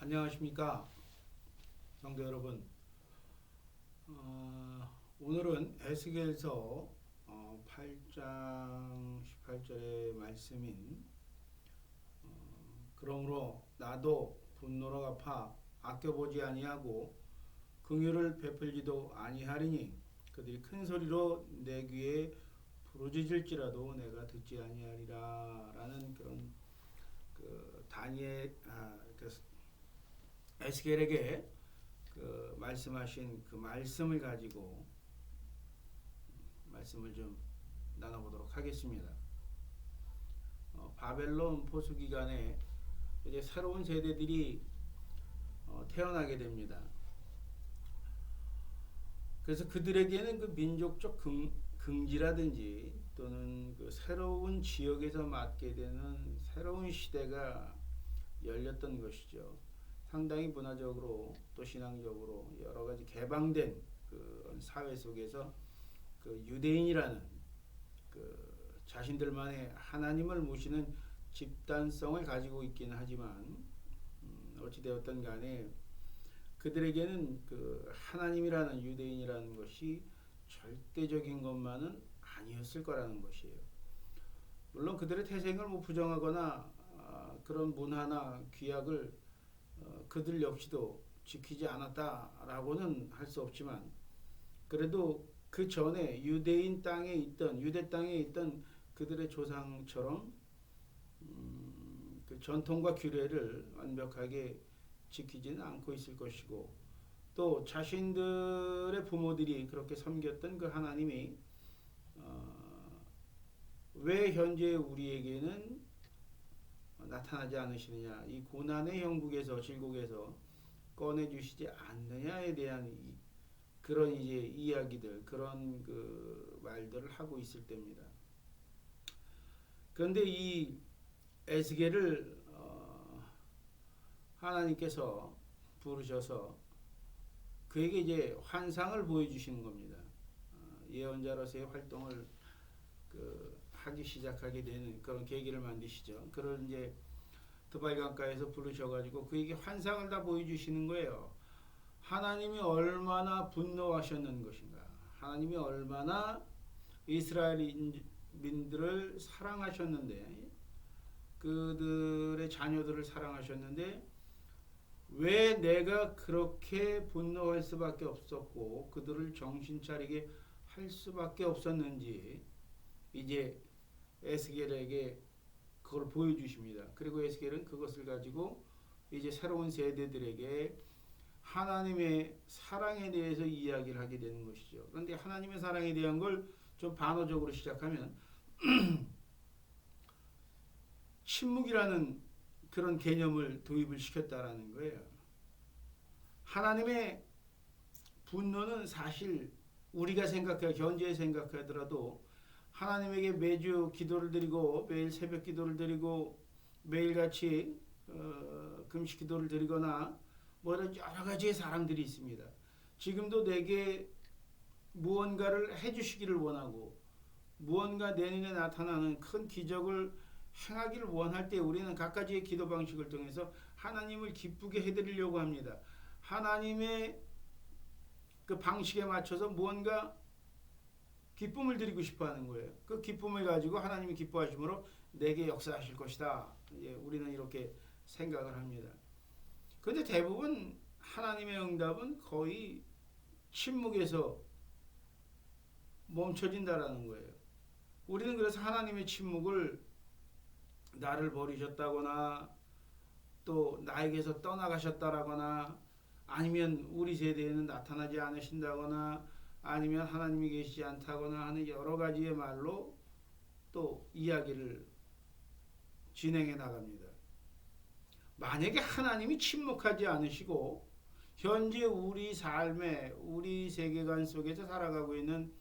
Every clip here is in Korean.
안녕하십니까 성도 여러분. 오늘은 에스겔서 8장 18절의 말씀인 그러므로 나도 분노로 갚아 아껴보지 아니하고 긍휼을 베풀지도 아니하리니 그들이 큰 소리로 내 귀에 부르짖을지라도 내가 듣지 아니하리라 라는 그런 그 다니엘 에스겔에게 그 말씀하신 그 말씀을 가지고 말씀을 좀 나눠보도록 하겠습니다. 바벨론 포수 기간에 이제 새로운 세대들이 태어나게 됩니다. 그래서 그들에게는 그 민족적 긍지라든지 또는 그 새로운 지역에서 맡게 되는 새로운 시대가 열렸던 것이죠. 상당히 문화적으로 또 신앙적으로 여러 가지 개방된 그 사회 속에서 그 유대인이라는 그 자신들만의 하나님을 모시는 집단성을 가지고 있기는 하지만 어찌되었든 간에 그들에게는 그 하나님이라는 유대인이라는 것이 절대적인 것만은 아니었을 거라는 것이에요. 물론 그들의 태생을 부정하거나 그런 문화나 규약을 그들 역시도 지키지 않았다라고는 할 수 없지만 그래도 그 전에 유대 땅에 있던 그들의 조상처럼 그 전통과 규례를 완벽하게 지키지는 않고 있을 것이고 또 자신들의 부모들이 그렇게 섬겼던 그 하나님이 왜 현재 우리에게는 나타나지 않으시느냐, 이 고난의 형국에서 질곡에서 꺼내주시지 않느냐에 대한 그런 이제 이야기들, 그런 그 말들을 하고 있을 때입니다. 그런데 이 에스겔을 하나님께서 부르셔서 그에게 이제 환상을 보여주시는 겁니다. 예언자로서의 활동을 하기 시작하게 되는 그런 계기를 만드시죠. 그걸 이제 드발강가에서 부르셔가지고 그에게 환상을 다 보여주시는 거예요. 하나님이 얼마나 분노하셨는 것인가, 하나님이 얼마나 이스라엘민들을 사랑하셨는데, 그들의 자녀들을 사랑하셨는데 왜 내가 그렇게 분노할 수밖에 없었고 그들을 정신 차리게 할 수밖에 없었는지 이제 에스겔에게 그걸 보여주십니다. 그리고 에스겔은 그것을 가지고 이제 새로운 세대들에게 하나님의 사랑에 대해서 이야기를 하게 되는 것이죠. 그런데 하나님의 사랑에 대한 걸 좀 반어적으로 시작하면 침묵이라는 그런 개념을 도입을 시켰다라는 거예요. 하나님의 분노는 사실 우리가 현재 생각하더라도 하나님에게 매주 기도를 드리고 매일 새벽 기도를 드리고 매일같이 금식 기도를 드리거나 뭐 이런 여러 가지의 사람들이 있습니다. 지금도 내게 무언가를 해주시기를 원하고 무언가 내 눈에 나타나는 큰 기적을 행하기를 원할 때 우리는 각가지의 기도 방식을 통해서 하나님을 기쁘게 해드리려고 합니다. 하나님의 그 방식에 맞춰서 무언가 기쁨을 드리고 싶어 하는 거예요. 그 기쁨을 가지고 하나님이 기뻐하심으로 내게 역사하실 것이다. 우리는 이렇게 생각을 합니다. 그런데 대부분 하나님의 응답은 거의 침묵에서 멈춰진다라는 거예요. 우리는 그래서 하나님의 침묵을 나를 버리셨다거나 또 나에게서 떠나가셨다라거나 아니면 우리 세대에는 나타나지 않으신다거나 아니면 하나님이 계시지 않다거나 하는 여러 가지의 말로 또 이야기를 진행해 나갑니다. 만약에 하나님이 침묵하지 않으시고 현재 우리 삶에 우리 세계관 속에서 살아가고 있는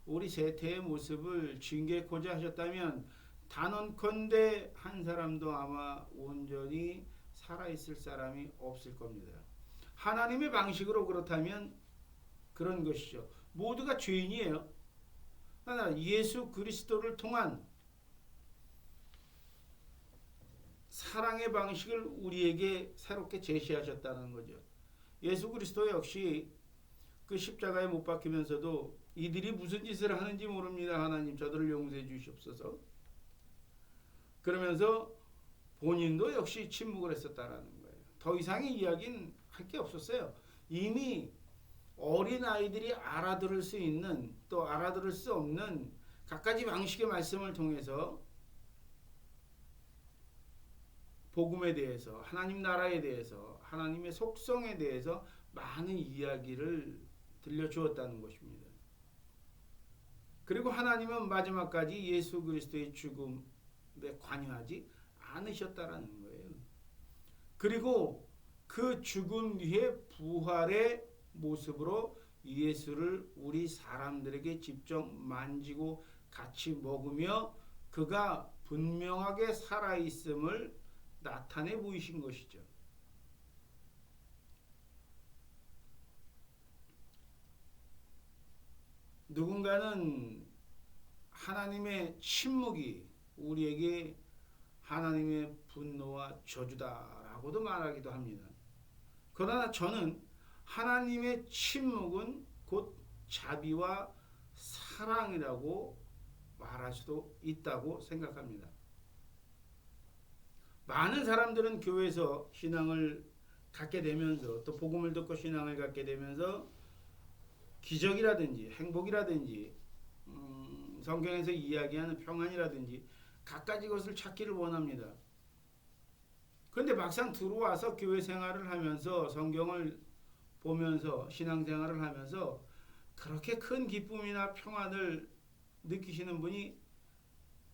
우리 세태의 모습을 징계코자 하셨다면 단언컨대 한 사람도 아마 온전히 살아있을 사람이 없을 겁니다. 하나님의 방식으로 그렇다면 그런 것이죠. 모두가 죄인이에요. 그러나 예수 그리스도를 통한 사랑의 방식을 우리에게 새롭게 제시하셨다는 거죠. 예수 그리스도 역시 그 십자가에 못 박히면서도 이들이 무슨 짓을 하는지 모릅니다. 하나님 저들을 용서해 주시옵소서. 그러면서 본인도 역시 침묵을 했었다라는 거예요. 더 이상의 이야기는 할 게 없었어요. 이미 어린 아이들이 알아들을 수 있는 또 알아들을 수 없는 갖가지 방식의 말씀을 통해서 복음에 대해서 하나님 나라에 대해서 하나님의 속성에 대해서 많은 이야기를 들려주었다는 것입니다. 그리고 하나님은 마지막까지 예수 그리스도의 죽음에 관여하지 않으셨다라는 거예요. 그리고 그 죽음 뒤에 부활의 모습으로 예수를 우리 사람들에게 직접 만지고 같이 먹으며 그가 분명하게 살아있음을 나타내 보이신 것이죠. 누군가는 하나님의 침묵이 우리에게 하나님의 분노와 저주다라고도 말하기도 합니다. 그러나 저는 하나님의 침묵은 곧 자비와 사랑이라고 말할 수도 있다고 생각합니다. 많은 사람들은 교회에서 신앙을 갖게 되면서 또 복음을 듣고 신앙을 갖게 되면서 기적이라든지 행복이라든지 성경에서 이야기하는 평안이라든지 갖가지 것을 찾기를 원합니다. 그런데 막상 들어와서 교회 생활을 하면서 성경을 보면서 신앙생활을 하면서 그렇게 큰 기쁨이나 평안을 느끼시는 분이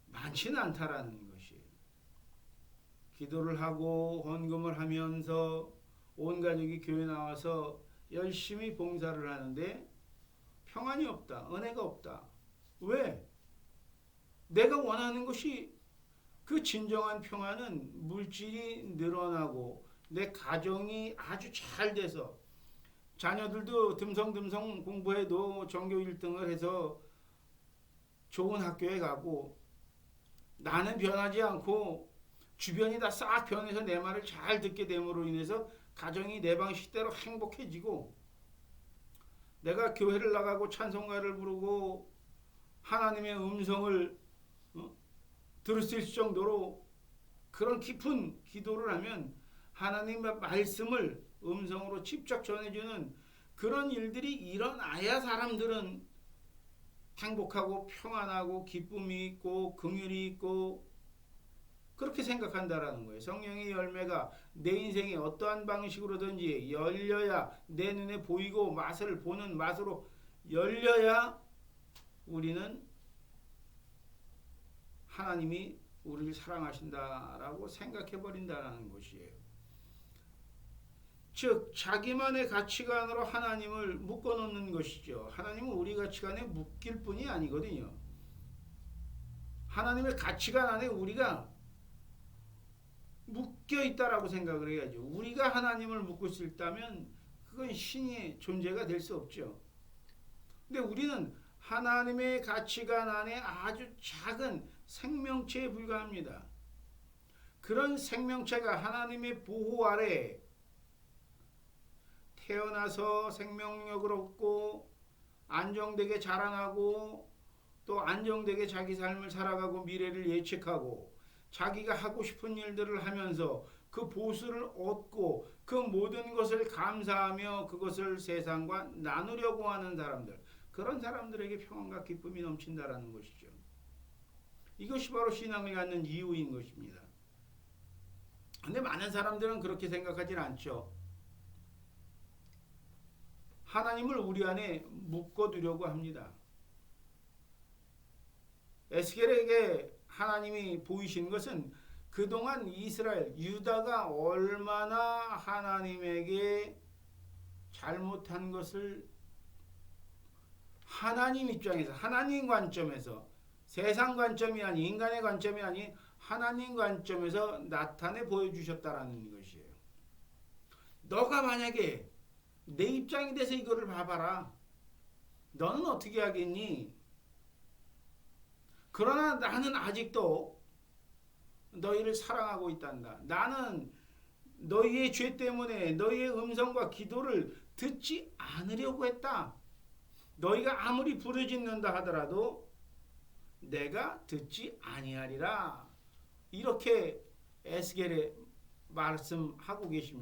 많지는 않다라는 것이에요. 기도를 하고 헌금을 하면서 온 가족이 교회 나와서 열심히 봉사를 하는데 평안이 없다. 은혜가 없다. 왜? 내가 원하는 것이 그 진정한 평안은 물질이 늘어나고 내 가정이 아주 잘 돼서 자녀들도 듬성듬성 공부해도 전교 1등을 해서 좋은 학교에 가고 나는 변하지 않고 주변이 다 싹 변해서 내 말을 잘 듣게 됨으로 인해서 가정이 내 방식대로 행복해지고 내가 교회를 나가고 찬송가를 부르고 하나님의 음성을 들을 수 있을 정도로 그런 깊은 기도를 하면 하나님의 말씀을 음성으로 직접 전해주는 그런 일들이 일어나야 사람들은 행복하고 평안하고 기쁨이 있고 긍휼이 있고 그렇게 생각한다라는 거예요. 성령의 열매가 내 인생에 어떠한 방식으로든지 열려야 내 눈에 보이고 맛을 보는 맛으로 열려야 우리는 하나님이 우리를 사랑하신다라고 생각해버린다는 것이에요. 즉 자기만의 가치관으로 하나님을 묶어놓는 것이죠. 하나님은 우리 가치관에 묶일 뿐이 아니거든요. 하나님의 가치관 안에 우리가 묶여있다라고 생각을 해야죠. 우리가 하나님을 묶을 수 있다면 그건 신의 존재가 될 수 없죠. 근데 우리는 하나님의 가치관 안에 아주 작은 생명체에 불과합니다. 그런 생명체가 하나님의 보호 아래 태어나서 생명력을 얻고 안정되게 자라나고 또 안정되게 자기 삶을 살아가고 미래를 예측하고 자기가 하고 싶은 일들을 하면서 그 보수를 얻고 그 모든 것을 감사하며 그것을 세상과 나누려고 하는 사람들, 그런 사람들에게 평안과 기쁨이 넘친다라는 것이죠. 이것이 바로 신앙을 갖는 이유인 것입니다. 근데 많은 사람들은 그렇게 생각하지 않죠. 하나님을 우리 안에 묶어두려고 합니다. 에스겔에게 하나님이 보이신 것은 그동안 이스라엘, 유다가 얼마나 하나님에게 잘못한 것을 하나님 입장에서, 하나님 관점에서, 세상 관점이 아닌 인간의 관점이 아닌 하나님 관점에서 나타내 보여주셨다라는 것이에요. 너가 만약에 내 입장이 돼서 이거를 봐봐라. 너는 어떻게 하겠니? 그러나 나는 아직도 너희를 사랑하고 있단다. 나는 너희의 죄 때문에 너희의 음성과 기도를 듣지 않으려고 했다. 너희가 아무리 부르짖는다 하더라도 내가 듣지 아니하리라. 이렇게 에스겔에 말씀하고 계십니다.